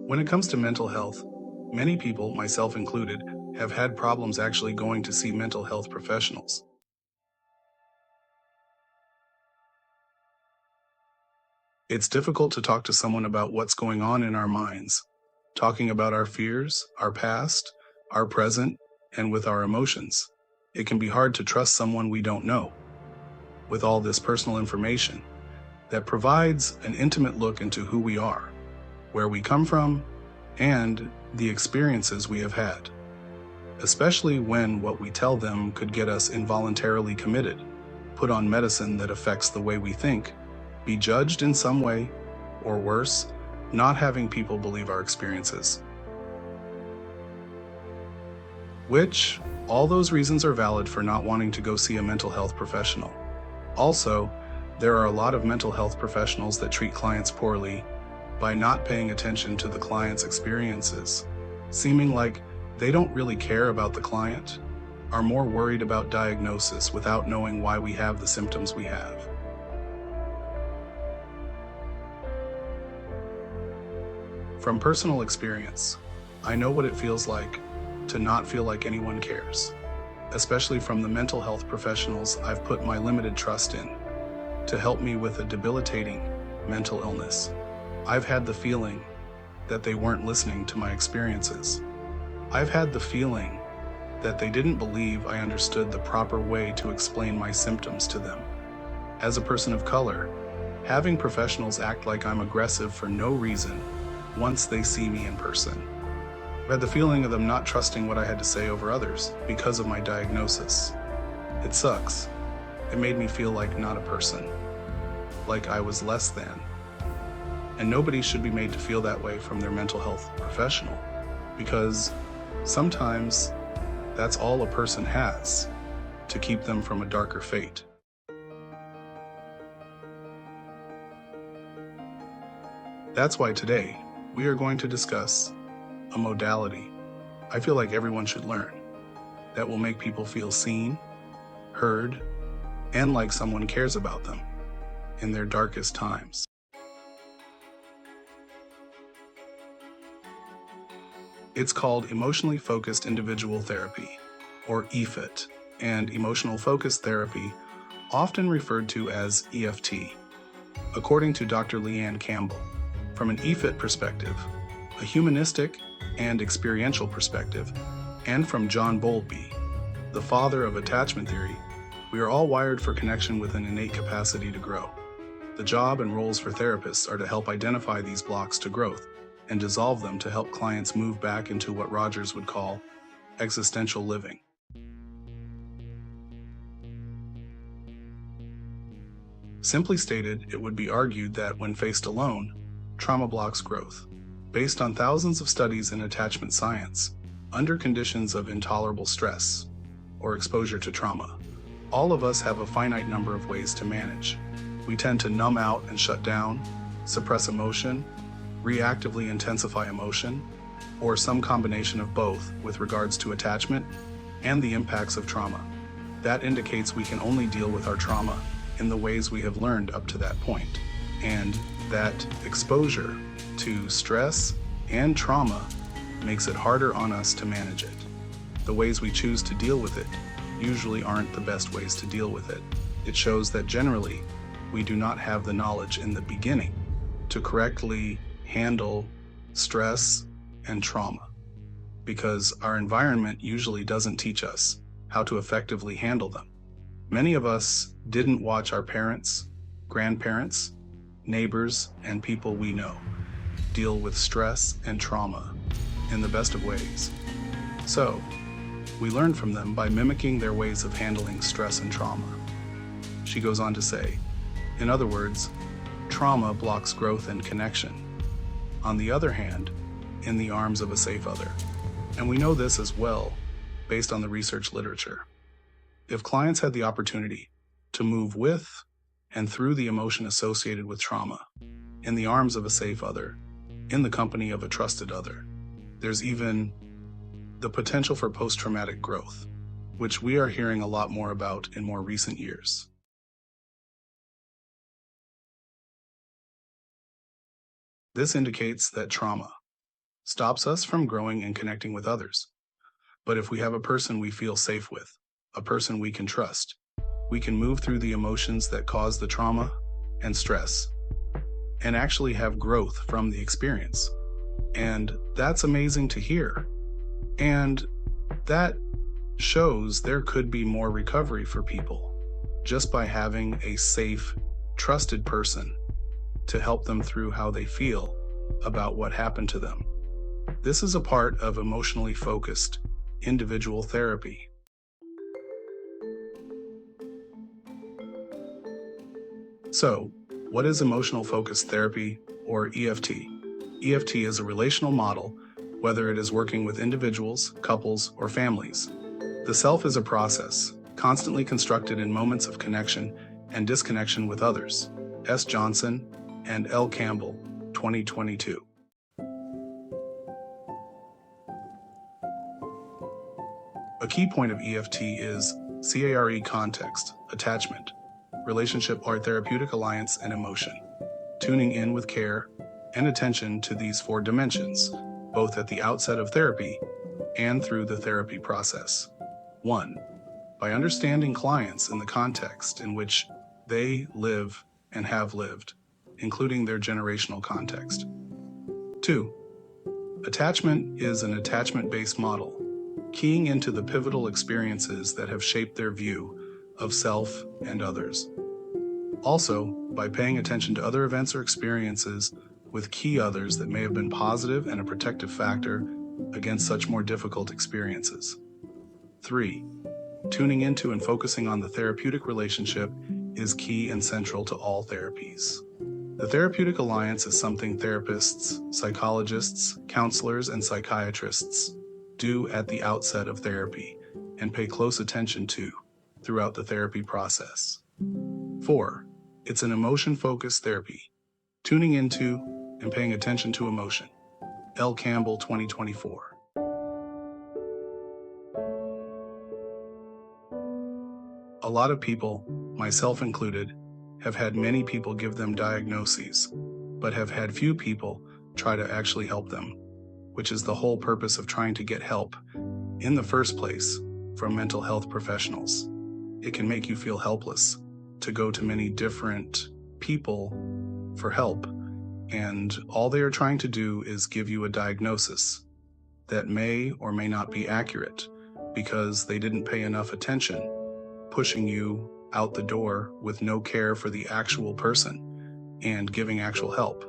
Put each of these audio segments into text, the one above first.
When it comes to mental health, many people, myself included, have had problems actually going to see mental health professionals. It's difficult to talk to someone about what's going on in our minds, talking about our fears, our past, our present, and with our emotions. It can be hard to trust someone we don't know with all this personal information that provides an intimate look into who we are, where we come from, and the experiences we have had, especially when what we tell them could get us involuntarily committed, put on medicine that affects the way we think, be judged in some way, or worse, not having people believe our experiences. Which, all those reasons are valid for not wanting to go see a mental health professional. Also, there are a lot of mental health professionals that treat clients poorly by not paying attention to the client's experiences, seeming like they don't really care about the client, are more worried about diagnosis without knowing why we have the symptoms we have. From personal experience, I know what it feels like to not feel like anyone cares, especially from the mental health professionals I've put my limited trust in to help me with a debilitating mental illness. I've had the feeling that they weren't listening to my experiences. I've had the feeling that they didn't believe I understood the proper way to explain my symptoms to them. As a person of color, having professionals act like I'm aggressive for no reason once they see me in person. I've had the feeling of them not trusting what I had to say over others because of my diagnosis. It sucks. It made me feel like not a person, like I was less than. And nobody should be made to feel that way from their mental health professional, because sometimes that's all a person has to keep them from a darker fate. That's why today we are going to discuss a modality I feel like everyone should learn that will make people feel seen, heard, and like someone cares about them in their darkest times. It's called Emotionally Focused Individual Therapy, or EFIT, and Emotional Focused Therapy, often referred to as EFT, according to Dr. Leanne Campbell. From an EFIT perspective, a humanistic and experiential perspective, and from John Bowlby, the father of attachment theory, we are all wired for connection with an innate capacity to grow. The job and roles for therapists are to help identify these blocks to growth and dissolve them to help clients move back into what Rogers would call existential living. Simply stated, it would be argued that when faced alone, trauma blocks growth. Based on thousands of studies in attachment science, under conditions of intolerable stress or exposure to trauma, all of us have a finite number of ways to manage. We tend to numb out and shut down, suppress emotion, reactively intensify emotion, or some combination of both with regards to attachment and the impacts of trauma. That indicates we can only deal with our trauma in the ways we have learned up to that point, and that exposure to stress and trauma makes it harder on us to manage it. The ways we choose to deal with it usually aren't the best ways to deal with it. It shows that generally we do not have the knowledge in the beginning to correctly handle stress and trauma, because our environment usually doesn't teach us how to effectively handle them. Many of us didn't watch our parents, grandparents, neighbors, and people we know deal with stress and trauma in the best of ways. So, we learn from them by mimicking their ways of handling stress and trauma. She goes on to say, in other words, trauma blocks growth and connection. On the other hand, in the arms of a safe other. And we know this as well, based on the research literature. If clients had the opportunity to move with and through the emotion associated with trauma, in the arms of a safe other, in the company of a trusted other, there's even the potential for post-traumatic growth, which we are hearing a lot more about in more recent years. This indicates that trauma, stops us from growing and connecting with others. But if we have a person we feel safe with, a person we can trust, we can move through the emotions that cause the trauma and stress and actually have growth from the experience. And that's amazing to hear. And that shows there could be more recovery for people just by having a safe, trusted person to help them through how they feel about what happened to them. This is a part of emotionally focused individual therapy. So, what is emotional focused therapy, or EFT? EFT is a relational model, whether it is working with individuals, couples, or families. The self is a process, constantly constructed in moments of connection and disconnection with others. S. Johnson and L. Campbell, 2022. A key point of EFT is CARE: context, attachment, relationship or therapeutic alliance, and emotion. Tuning in with care and attention to these 4 dimensions, both at the outset of therapy and through the therapy process. 1. By understanding clients in the context in which they live and have lived, including their generational context. 2. Attachment is an attachment-based model, keying into the pivotal experiences that have shaped their view of self and others. Also, by paying attention to other events or experiences with key others that may have been positive and a protective factor against such more difficult experiences. 3. Tuning into and focusing on the therapeutic relationship is key and central to all therapies. The therapeutic alliance is something therapists, psychologists, counselors, and psychiatrists do at the outset of therapy and pay close attention to throughout the therapy process. 4. It's an emotion-focused therapy, tuning into and paying attention to emotion. L. Campbell, 2024. A lot of people, myself included, have had many people give them diagnoses, but have had few people try to actually help them, which is the whole purpose of trying to get help in the first place from mental health professionals. It can make you feel helpless to go to many different people for help, and all they are trying to do is give you a diagnosis that may or may not be accurate because they didn't pay enough attention, pushing you out the door with no care for the actual person and giving actual help.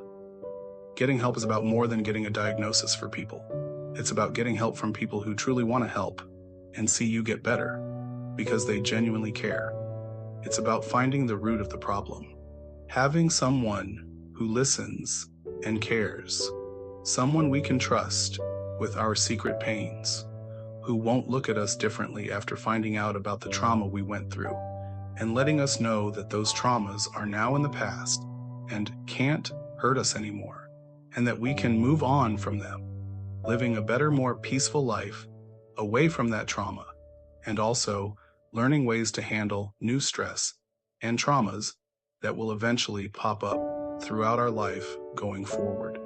Getting help is about more than getting a diagnosis for people. It's about getting help from people who truly want to help and see you get better because they genuinely care. It's about finding the root of the problem. Having someone who listens and cares, someone we can trust with our secret pains, who won't look at us differently after finding out about the trauma we went through, and letting us know that those traumas are now in the past and can't hurt us anymore, and that we can move on from them, living a better, more peaceful life away from that trauma, and also learning ways to handle new stress and traumas that will eventually pop up throughout our life going forward.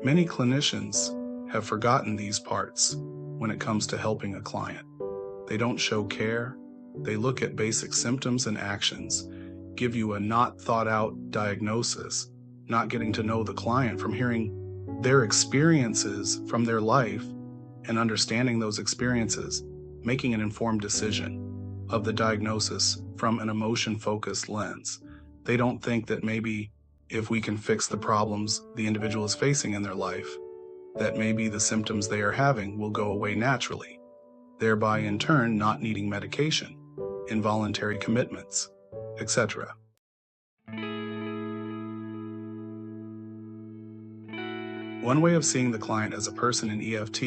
Many clinicians have forgotten these parts when it comes to helping a client. They don't show care. They look at basic symptoms and actions, give you a not thought out diagnosis, not getting to know the client from hearing their experiences from their life and understanding those experiences, making an informed decision of the diagnosis from an emotion-focused lens. They don't think that maybe if we can fix the problems the individual is facing in their life, that maybe the symptoms they are having will go away naturally, thereby in turn not needing medication, involuntary commitments, etc. One way of seeing the client as a person in EFT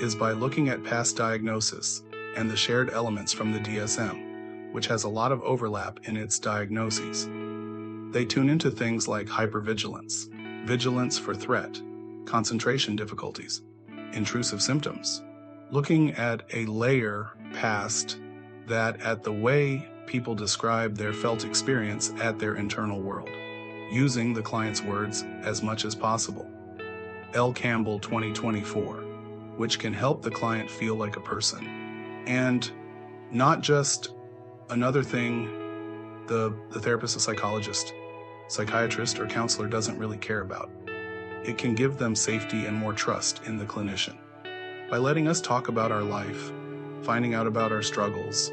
is by looking at past diagnosis and the shared elements from the DSM, which has a lot of overlap in its diagnoses. They tune into things like hypervigilance, vigilance for threat, concentration difficulties, intrusive symptoms, looking at a layer past that at the way people describe their felt experience at their internal world, using the client's words as much as possible. L. Campbell 2024, which can help the client feel like a person. And not just another thing the therapist, a psychologist, psychiatrist, or counselor doesn't really care about. It can give them safety and more trust in the clinician. By letting us talk about our life, finding out about our struggles,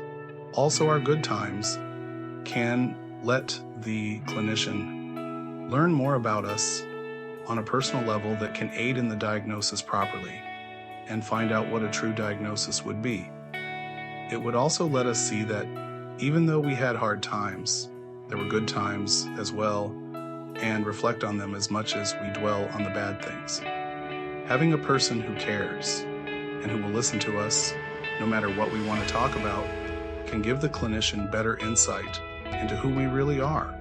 also our good times, can let the clinician learn more about us on a personal level that can aid in the diagnosis properly and find out what a true diagnosis would be. It would also let us see that even though we had hard times, there were good times as well, and reflect on them as much as we dwell on the bad things. Having a person who cares and who will listen to us, no matter what we want to talk about, can give the clinician better insight into who we really are,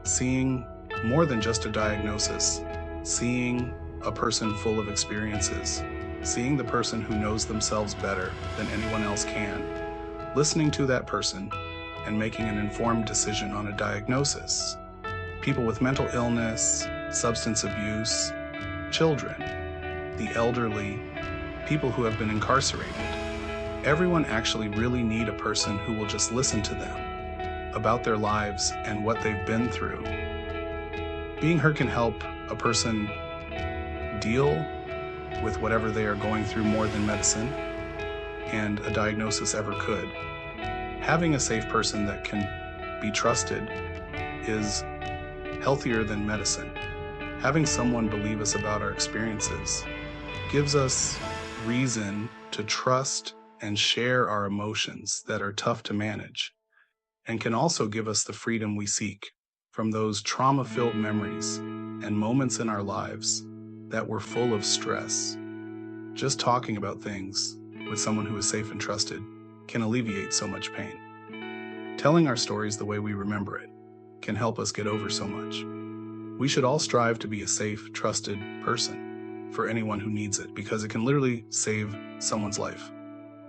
seeing more than just a diagnosis, seeing a person full of experiences, seeing the person who knows themselves better than anyone else can, listening to that person and making an informed decision on a diagnosis. People with mental illness, substance abuse, children, the elderly, people who have been incarcerated. Everyone actually really need a person who will just listen to them about their lives and what they've been through. Being heard can help a person deal with whatever they are going through more than medicine and a diagnosis ever could. Having a safe person that can be trusted is healthier than medicine. Having someone believe us about our experiences gives us reason to trust and share our emotions that are tough to manage, and can also give us the freedom we seek from those trauma-filled memories and moments in our lives that were full of stress. Just talking about things with someone who is safe and trusted can alleviate so much pain. Telling our stories the way we remember it can help us get over so much. We should all strive to be a safe, trusted person for anyone who needs it, because it can literally save someone's life.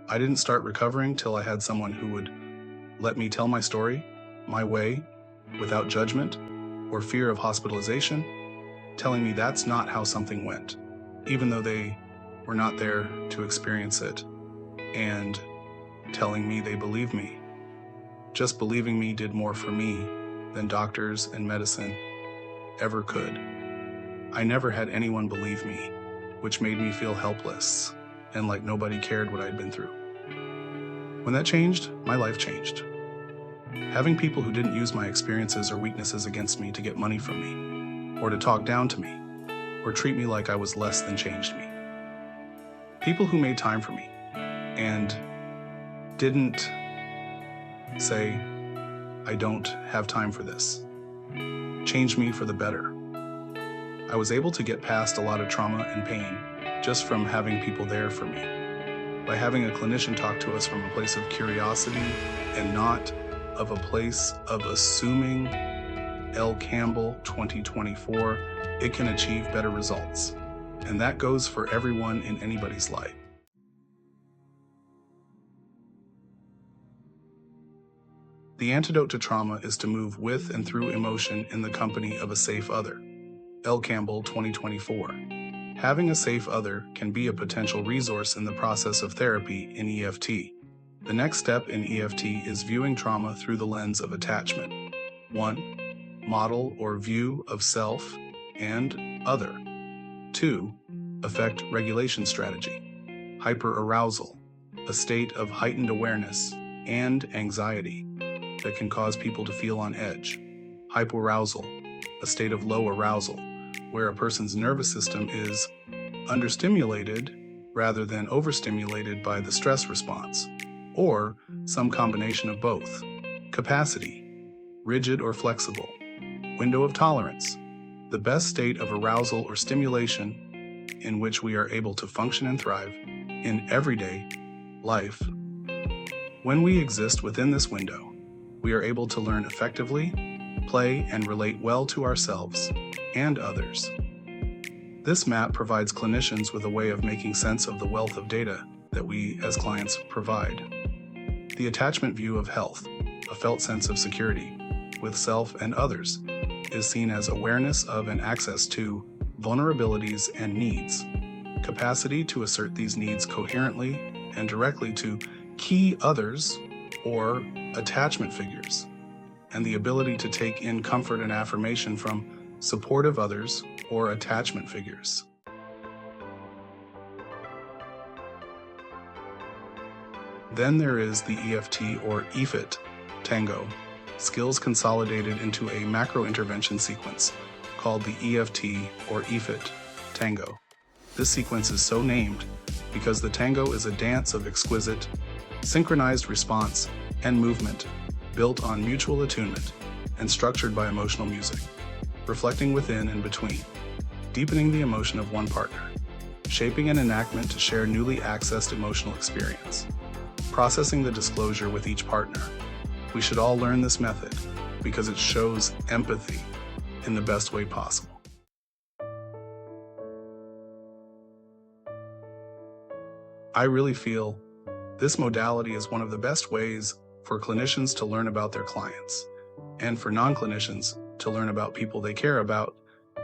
I didn't start recovering till I had someone who would let me tell my story, my way, without judgment or fear of hospitalization, telling me that's not how something went, even though they were not there to experience it, and telling me they believe me. Just believing me did more for me than doctors and medicine ever could. I never had anyone believe me, which made me feel helpless and like nobody cared what I'd been through. When that changed, my life changed. Having people who didn't use my experiences or weaknesses against me to get money from me, or to talk down to me, or treat me like I was less than changed me. People who made time for me and didn't say, I don't have time for this, changed me for the better. I was able to get past a lot of trauma and pain just from having people there for me. By having a clinician talk to us from a place of curiosity and not of a place of assuming L. Campbell 2024, it can achieve better results. And that goes for everyone in anybody's life. The antidote to trauma is to move with and through emotion in the company of a safe other. L. Campbell 2024. Having a safe other can be a potential resource in the process of therapy in EFT. The next step in EFT is viewing trauma through the lens of attachment. 1. Model or view of self and other. 2. Affect regulation strategy. Hyperarousal, a state of heightened awareness and anxiety that can cause people to feel on edge. Hypoarousal, a state of low arousal, where a person's nervous system is understimulated rather than overstimulated by the stress response, or some combination of both. Capacity, rigid or flexible. Window of tolerance, the best state of arousal or stimulation in which we are able to function and thrive in everyday life. When we exist within this window, we are able to learn effectively, play, and relate well to ourselves and others. This map provides clinicians with a way of making sense of the wealth of data that we as clients provide. The attachment view of health, a felt sense of security with self and others, is seen as awareness of and access to vulnerabilities, and needs, capacity to assert these needs coherently and directly to key others or attachment figures, and the ability to take in comfort and affirmation from supportive others or attachment figures. Then there is the EFT or EFIT tango, skills consolidated into a macro intervention sequence called the EFT or EFIT tango. This sequence is so named because the tango is a dance of exquisite, synchronized response and movement built on mutual attunement and structured by emotional music, reflecting within and between, deepening the emotion of one partner, shaping an enactment to share newly accessed emotional experience, processing the disclosure with each partner. We should all learn this method because it shows empathy in the best way possible. I really feel this modality is one of the best ways for clinicians to learn about their clients, and for non-clinicians to learn about people they care about,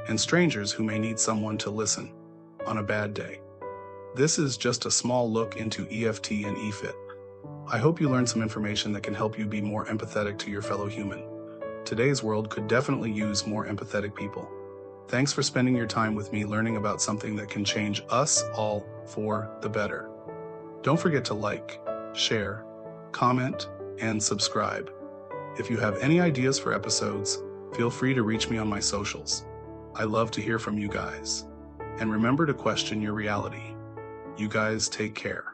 and strangers who may need someone to listen on a bad day. This is just a small look into EFT and EFIT. I hope you learned some information that can help you be more empathetic to your fellow human. Today's world could definitely use more empathetic people. Thanks for spending your time with me learning about something that can change us all for the better. Don't forget to like, share, comment, and subscribe. If you have any ideas for episodes, feel free to reach me on my socials. I love to hear from you guys. And remember to question your reality. You guys take care.